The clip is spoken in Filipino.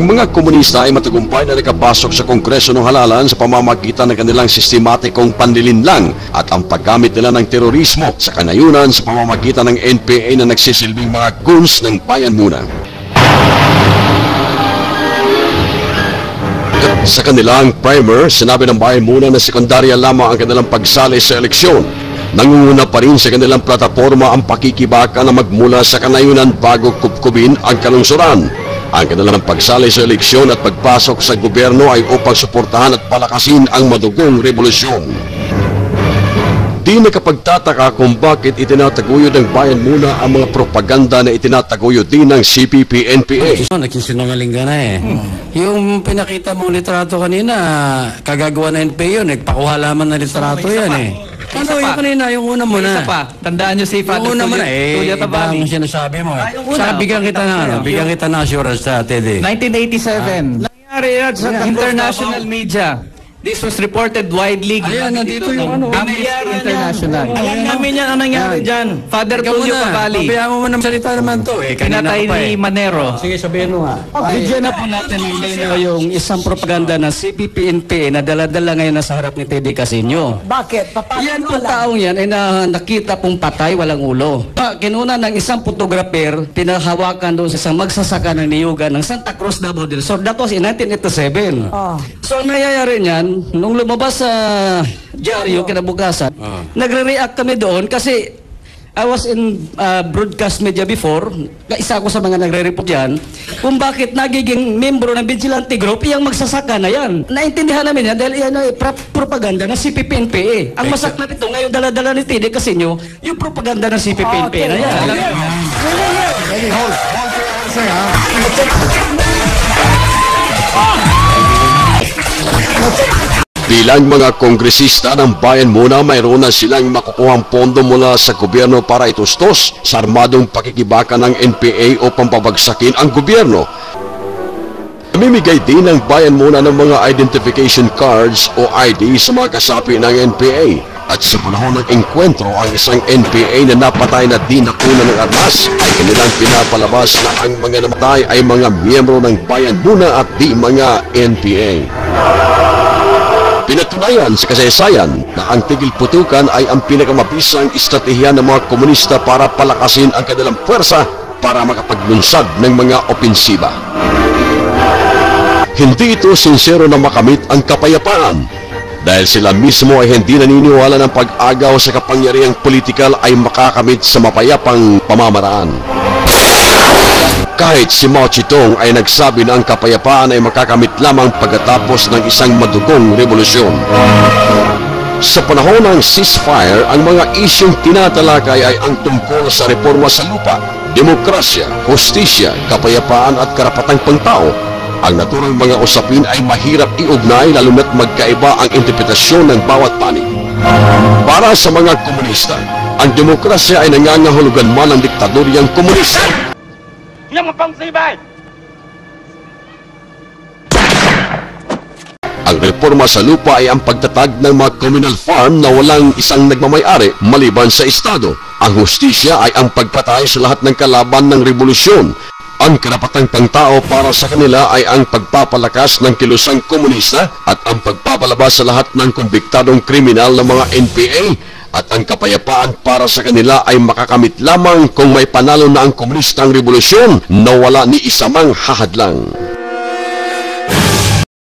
Ang mga komunista ay matagumpay na nakapasok sa Kongreso ng Halalan sa pamamagitan ng kanilang sistematikong panlilinlang at ang paggamit nila ng terorismo sa kanayunan sa pamamagitan ng NPA na nagsisilbing mga goons ng bayan muna. Sa kanilang primer, sinabi ng bayan muna na sekundarya lamang ang kanilang pagsali sa eleksyon. Nangunguna pa rin sa kanilang plataforma ang pakikibaka na magmula sa kanayunan bago kubkubin ang kalungsuran. Ang kanilang pagsali sa eleksyon at pagpasok sa gobyerno ay upang suportahan at palakasin ang madugong revolusyon. Di nakapagtataka kung bakit itinataguyod ng bayan muna ang mga propaganda na itinataguyod din ng CPP-NPA. Nagsisinungaling ka na eh. Yung pinakita mong litrato kanina, kagagawa ng NPA yun, nagpakuha lamang na litrato yan eh. Ano yung kanina, yung una mo na. Isa pa, tandaan nyo si Father Yung una mo na eh, ibang sinasabi mo. Saka bigyan kita na, bigyan kita na assurance sa TD. 1987. Nangyari yan sa international media. This was reported widely. Ayan, nandito yung ano. Amnesty International. Alam namin yan ang nangyari dyan. Father Tulio Cavalli. Pabayaan mo man ang salita naman to eh. Pinatay ni Manero. Sige, sabihin mo nga. Bigyan na po natin yung isang propaganda ng CPP-NPA na dala-dala ngayon na sa harap ni Teddy Casino. Bakit? Yan po taong yan ay nakita pong patay, walang ulo. Kinuna ng isang photographer, pinahawakan doon sa isang magsasaka ng niyugan ng Santa Cruz Davao del Sur. That was in 1987. So, ang nangyayari niyan, nung lumabas sa dyaryo kinabukasan, nagre-react kami doon kasi I was in broadcast media before, isa ako sa mga nagre-report yan, kung bakit nagiging membro ng vigilante group, yung magsasaka na yan. Naintindihan namin yan dahil yan ay propaganda ng CPP-NPA. Ang masakit ito, ngayon dala-dala ni Tede Casino, yung propaganda ng CPP-NPA na yan. Hold Bilang mga kongresista ng bayan muna, mayroon na silang makukuhang pondo mula sa gobyerno para itustos sa armadong pakikibaka ng NPA o pampabagsakin ang gobyerno. Namimigay din ng bayan muna ng mga identification cards o ID sa mga kasapi ng NPA. At sa panahon ng engkwentro, ang isang NPA na napatay na di nakuna ng armas ay kanilang pinapalabas na ang mga namatay ay mga miyembro ng bayan muna at di mga NPA. Pinatunayan sa kasaysayan na ang tigil putukan ay ang pinakamabisang estratehiya ng mga komunista para palakasin ang kanilang puwersa para makapaglunsad ng mga opensiba. Hindi ito sincero na makamit ang kapayapaan dahil sila mismo ay hindi naniniwala ng pag-agaw sa kapangyarihang politikal ay makakamit sa mapayapang pamamaraan. Kahit si Mao Zedong ay nagsabi na ang kapayapaan ay makakamit lamang pagkatapos ng isang madugong revolusyon. Sa panahon ng ceasefire, ang mga isyong tinatalakay ay ang tungkol sa reforma sa lupa, demokrasya, hustisya, kapayapaan at karapatang pangtao. Ang naturang mga usapin ay mahirap iugnay lalo na't magkaiba ang interpretasyon ng bawat panig. Para sa mga komunista, ang demokrasya ay nangangahulugan man ng diktadoryang komunista. Ang reforma sa lupa ay ang pagtatag ng mga communal farm na walang isang nagmamay-ari maliban sa estado. Ang hustisya ay ang pagpatay sa lahat ng kalaban ng revolusyon. Ang karapatang pangtao para sa kanila ay ang pagpapalakas ng kilusang komunista at ang pagpapalabas sa lahat ng kumbiktadong kriminal ng mga NPA. At ang kapayapaan para sa kanila ay makakamit lamang kung may panalo na ang komunistang revolusyon na wala ni isa mang hahadlang.